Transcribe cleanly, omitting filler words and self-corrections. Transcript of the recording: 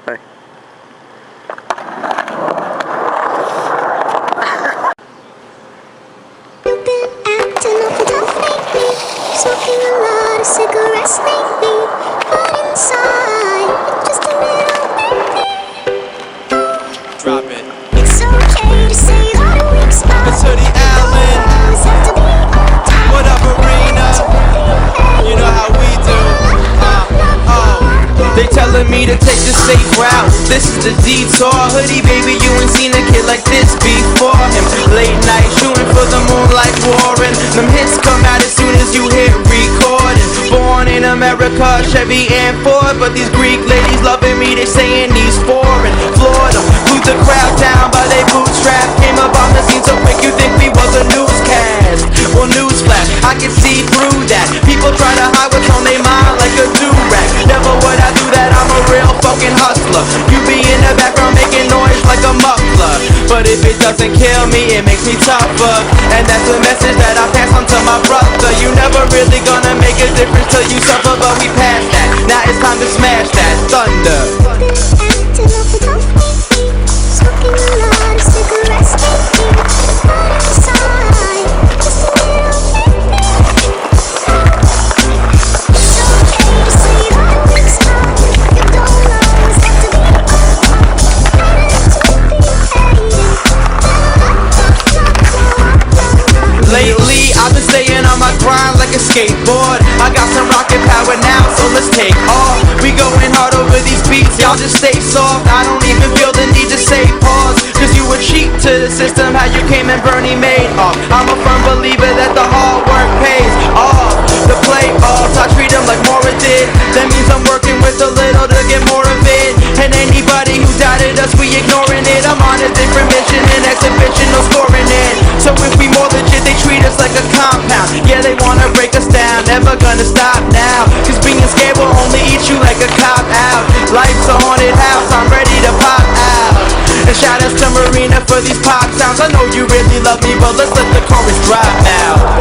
Bye. You've been acting awful tough lately, smoking a lot of cigarettes lately, but inside, you're just a little baby. Drop it. It's okay to say all the weak spots. It's Hoodie Allen. Always have to be on top. What up, Arena? You know how we do. They telling me to take the safe route. This is the detour. Hoodie, baby, you ain't seen a kid like this before him. Late night shooting for the moonlight warring. Them hits come out as soon as you hit recording. Born in America, Chevy and Ford, but these Greek ladies loving me. They saying he's foreign. Florida, glued the crowd down by they bootstraps. Came up on the scene so quick you think we was a newscast. Well, newsflash, I can see through that. People try to hide what's on their mind like a do-rag. Never would I do that, I'm a real fucking hustler. You be in the background making noise like a muffler, but if it doesn't kill me, it makes me tougher. And that's the message that I pass on to my brother. You never really gonna make a difference till you suffer, but we passed that. Now it's time to smash that thunder. You've been acting awful tough lately, smoking a lot of cigarettes lately, but inside, you're just a little baby. It's okay to say all the weak spots. You don't always have to be on top. Lately, I've been staying on my grind like a skateboard. I got some rocket power now, so let's take off. We going hard over these beats, y'all just stay soft. I don't even feel the need to say pause, cause you were cheap to the system, how you came and Bernie made off. I'm a firm believer that the hard work pays off. The playoffs, I treat them like Mora did. That means I'm working with a little to get more of it. And anybody who doubted us, we ignoring it. I'm on a different mission, an exhibition, no scoring it. So if we more legit, they treat us like a compound. Yeah, they wanna break us down, never gonna stop now. Cause being scared will only eat you like a cop out. Life's a haunted house, I'm ready to pop out. And shout outs to Marina for these pop sounds. I know you really love me, but let's let the chorus drop now.